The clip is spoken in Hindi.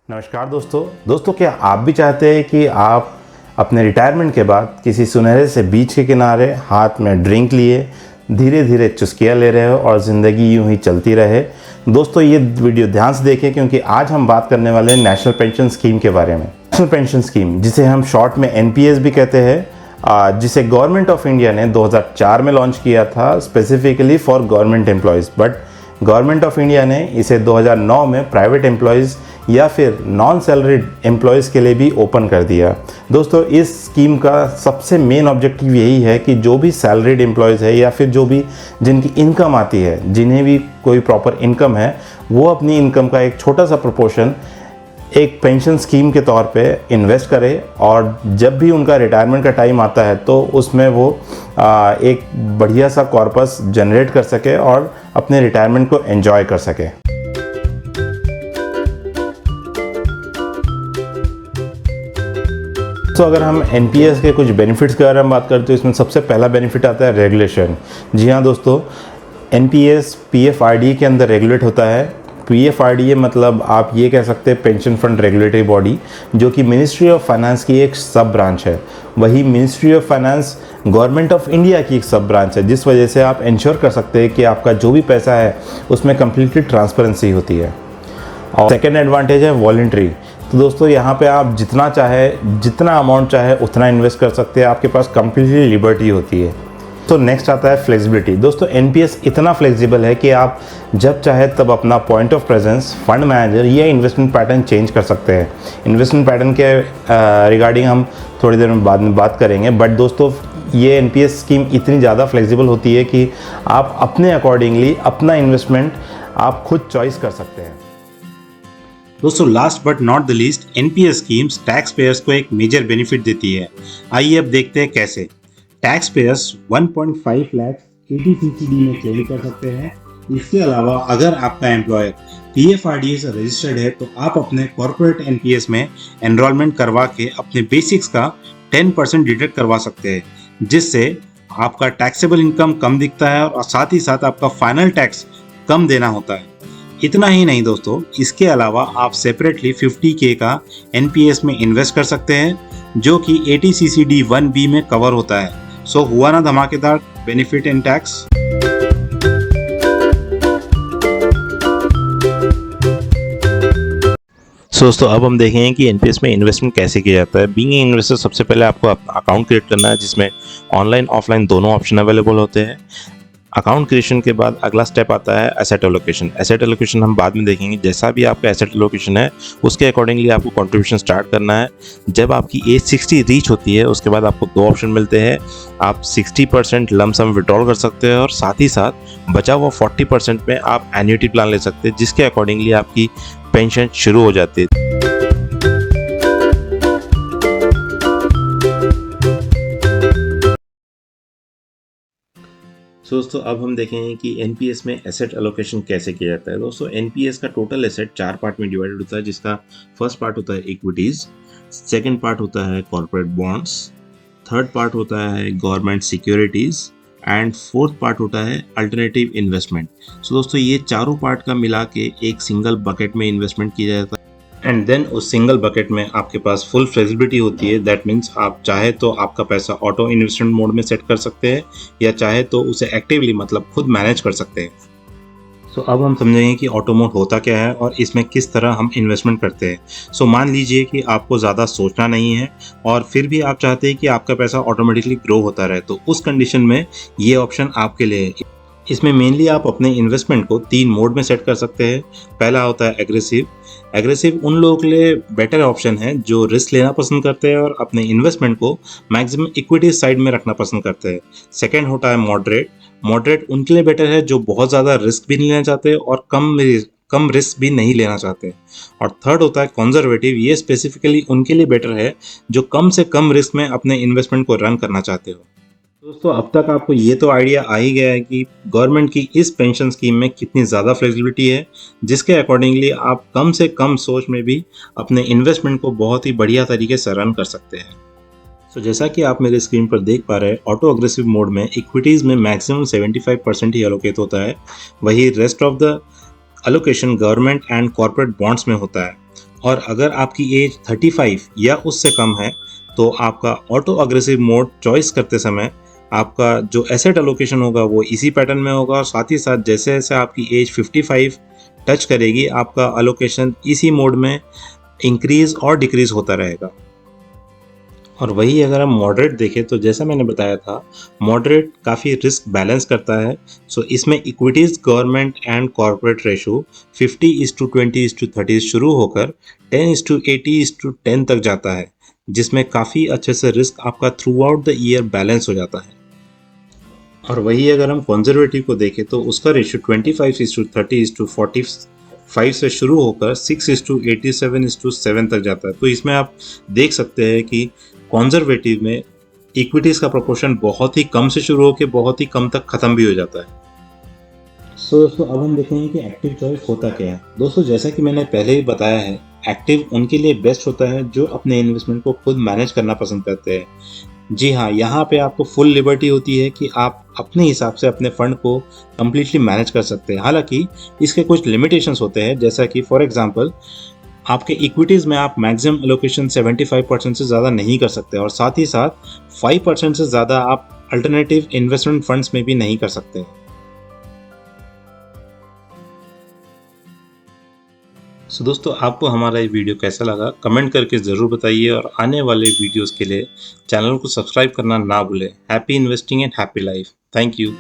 नमस्कार दोस्तों क्या आप भी चाहते हैं कि आप अपने रिटायरमेंट के बाद किसी सुनहरे से बीच के किनारे हाथ में ड्रिंक लिए धीरे धीरे चुस्कियाँ ले रहे हो और ज़िंदगी यूं ही चलती रहे। दोस्तों ये वीडियो ध्यान से देखें क्योंकि आज हम बात करने वाले हैं नेशनल पेंशन स्कीम के बारे में। नेशनल पेंशन स्कीम जिसे हम शॉर्ट में NPS भी कहते हैं, जिसे गवर्नमेंट ऑफ इंडिया ने 2004 में लॉन्च किया था specifically for government employees, but government of India ने इसे 2009 में प्राइवेट एम्प्लॉयज़ या फिर नॉन सैलरीड एम्प्लॉयज़ के लिए भी ओपन कर दिया। दोस्तों इस स्कीम का सबसे मेन ऑब्जेक्टिव यही है कि जो भी सैलरीड एम्प्लॉयज़ है या फिर जो भी जिनकी इनकम आती है, जिन्हें भी कोई प्रॉपर इनकम है, वो अपनी इनकम का एक छोटा सा प्रोपोर्शन एक पेंशन स्कीम के तौर पे इन्वेस्ट करे और जब भी उनका रिटायरमेंट का टाइम आता है तो उसमें वो एक बढ़िया सा कॉर्पस जनरेट कर सके और अपने रिटायरमेंट को एंजॉय कर सके। तो अगर हम NPS के कुछ बेनिफिट्स के बारे में बात करें तो इसमें सबसे पहला बेनिफिट आता है रेगुलेशन। जी हाँ दोस्तों, NPS PFRDA के अंदर रेगुलेट होता है। PFRDA मतलब आप ये कह सकते हैं पेंशन फंड रेगुलेटरी बॉडी, जो कि मिनिस्ट्री ऑफ फाइनेंस की एक सब ब्रांच है। वही ministry of finance government of India की एक सब ब्रांच है, जिस वजह से आप इंश्योर कर सकते हैं कि आपका जो भी पैसा है उसमें कम्प्लीटली ट्रांसपेरेंसी होती है। और सेकेंड एडवांटेज है वॉलंटरी। तो दोस्तों यहाँ पे आप जितना चाहे, जितना अमाउंट चाहे उतना इन्वेस्ट कर सकते हैं, आपके पास कम्प्लीटली लिबर्टी होती है। तो नेक्स्ट आता है फ्लेक्सिबिलिटी। दोस्तों NPS इतना फ्लेक्सिबल है कि आप जब चाहे तब अपना point of presence, fund manager या इन्वेस्टमेंट पैटर्न चेंज कर सकते हैं। इन्वेस्टमेंट पैटर्न के रिगार्डिंग हम थोड़ी देर में बाद में बात करेंगे, बट दोस्तों ये NPS स्कीम इतनी ज़्यादा फ्लेक्सिबल होती है कि आप अपने अकॉर्डिंगली अपना इन्वेस्टमेंट आप खुद चॉइस कर सकते हैं। दोस्तों last but not the least, NPS schemes tax payers को एक मेजर बेनिफिट देती है। आइए अब देखते हैं कैसे। टैक्स पेयर्स 1.5 लाख ATCCD में क्लेम कर सकते हैं। इसके अलावा अगर आपका एम्प्लॉयर PFRDA से रजिस्टर्ड है तो आप अपने कॉर्पोरेट NPS में एनरोलमेंट करवा के अपने बेसिक्स का 10% डिडक्ट करवा सकते हैं, जिससे आपका टैक्सेबल इनकम कम दिखता है और साथ ही साथ आपका फाइनल टैक्स कम देना होता है। इतना ही नहीं दोस्तों, इसके अलावा आप सेपरेटली 50K का NPS में इन्वेस्ट कर सकते हैं, जो कि ATCCD 1B में कवर होता है। सो हुआ ना धमाकेदार बेनिफिट इन टैक्स। दोस्तों अब हम देखेंगे कि NPS में इन्वेस्टमेंट कैसे किया जाता है। बीइंग इन्वेस्टर सबसे पहले आपको अपना अकाउंट क्रिएट करना है, जिसमें ऑनलाइन ऑफलाइन दोनों ऑप्शन अवेलेबल होते हैं। अकाउंट क्रिएशन के बाद अगला स्टेप आता है एसेट एलोकेशन। एसेट एलोकेशन हम बाद में देखेंगे। जैसा भी आपका एसेट एलोकेशन है उसके अकॉर्डिंगली आपको कंट्रीब्यूशन स्टार्ट करना है। जब आपकी एज 60 रीच होती है उसके बाद आपको दो ऑप्शन मिलते हैं। आप 60% लम सम विड्रॉल कर सकते हैं और साथ ही साथ बचा हुआ 40% में आप एन्युटी प्लान ले सकते हैं, जिसके अकॉर्डिंगली आपकी पेंशन शुरू हो जाती है। दोस्तों अब हम देखेंगे कि NPS में एसेट एलोकेशन कैसे किया जाता है। दोस्तों NPS का टोटल एसेट 4 पार्ट में डिवाइडेड होता है, जिसका फर्स्ट पार्ट होता है इक्विटीज, सेकंड पार्ट होता है कॉर्पोरेट बॉन्ड्स, थर्ड पार्ट होता है government securities and fourth part होता है अल्टरनेटिव इन्वेस्टमेंट। सो दोस्तों ये चारों पार्ट का मिला के एक सिंगल बकेट में इन्वेस्टमेंट किया जाता है एंड देन उस सिंगल बकेट में आपके पास फुल फ्लेक्सिबिलिटी होती है। दैट मीन्स आप चाहे तो आपका पैसा ऑटो इन्वेस्टमेंट मोड में सेट कर सकते हैं या चाहे तो उसे एक्टिवली मतलब खुद मैनेज कर सकते हैं। सो अब हम समझेंगे कि ऑटो मोड होता क्या है और इसमें किस तरह हम इन्वेस्टमेंट करते हैं। सो मान लीजिए कि आपको ज़्यादा सोचना नहीं है और फिर भी आप चाहते हैं कि आपका पैसा ऑटोमेटिकली ग्रो होता रहे, तो उस कंडीशन में ये ऑप्शन आपके लिए है। इसमें मेनली आप अपने इन्वेस्टमेंट को 3 मोड में सेट कर सकते हैं। पहला होता है एग्रेसिव। एग्रेसिव उन लोगों के लिए बेटर ऑप्शन है जो रिस्क लेना पसंद करते हैं और अपने इन्वेस्टमेंट को मैक्सिमम इक्विटी साइड में रखना पसंद करते हैं। सेकंड होता है मॉडरेट। मॉडरेट उनके लिए बेटर है जो बहुत ज़्यादा रिस्क भी नहीं लेना चाहते और कम रिस्क भी नहीं लेना चाहते। और थर्ड होता है कंजर्वेटिव। ये स्पेसिफिकली उनके लिए बेटर है जो कम से कम रिस्क में अपने इन्वेस्टमेंट को रन करना चाहते हो। दोस्तों अब तक आपको ये तो आइडिया आ ही गया है कि गवर्नमेंट की इस पेंशन स्कीम में कितनी ज़्यादा फ्लेक्सिबिलिटी है, जिसके अकॉर्डिंगली आप कम से कम सोच में भी अपने इन्वेस्टमेंट को बहुत ही बढ़िया तरीके से रन कर सकते हैं। सो जैसा कि आप मेरे स्क्रीन पर देख पा रहे हैं, ऑटो अग्रेसिव मोड में इक्विटीज़ में मैक्सिमम 75% ही एलोकेट होता है, वही rest of the allocation government and corporate bonds में होता है। और अगर आपकी एज 35 या उससे कम है तो आपका ऑटो अग्रेसिव मोड चॉइस करते समय आपका जो एसेट एलोकेशन होगा वो इसी पैटर्न में होगा, और साथ ही साथ जैसे जैसे आपकी एज 55 टच करेगी आपका अलोकेशन इसी मोड में इंक्रीज और डिक्रीज होता रहेगा। और वही अगर हम मॉडरेट देखें तो जैसा मैंने बताया था, मॉडरेट काफ़ी रिस्क बैलेंस करता है। सो इसमें equities, government and corporate ratio 50:20:30 शुरू होकर 10:80:10 तक जाता है, जिसमें काफ़ी अच्छे से रिस्क आपका through out the year balance हो जाता है। और वही अगर हम कंजर्वेटिव को देखें तो उसका रेशियो 25:30:45 से शुरू होकर 6:87:7 तक जाता है। तो इसमें आप देख सकते हैं कि कंजर्वेटिव में इक्विटीज़ का प्रोपोर्शन बहुत ही कम से शुरू होकर बहुत ही कम तक ख़त्म भी हो जाता है। सो दोस्तों अब हम देखेंगे कि एक्टिव चॉइस होता क्या है। दोस्तों जैसा कि मैंने पहले ही बताया है, एक्टिव उनके लिए बेस्ट होता है जो अपने इन्वेस्टमेंट को खुद मैनेज करना पसंद करते हैं। जी हाँ, यहाँ पे आपको फुल लिबर्टी होती है कि आप अपने हिसाब से अपने फंड को कम्प्लीटली मैनेज कर सकते हैं। हालांकि इसके कुछ लिमिटेशंस होते हैं, जैसा कि फॉर एग्जांपल आपके इक्विटीज़ में आप मैक्सिमम एलोकेशन 75% से ज़्यादा नहीं कर सकते, और साथ ही साथ 5% से ज़्यादा आप अल्टरनेटिव इन्वेस्टमेंट फंड्स में भी नहीं कर सकते। सो दोस्तों आपको हमारा ये वीडियो कैसा लगा कमेंट करके ज़रूर बताइए, और आने वाले वीडियोस के लिए चैनल को सब्सक्राइब करना ना भूलें। Happy investing and happy life. Thank you.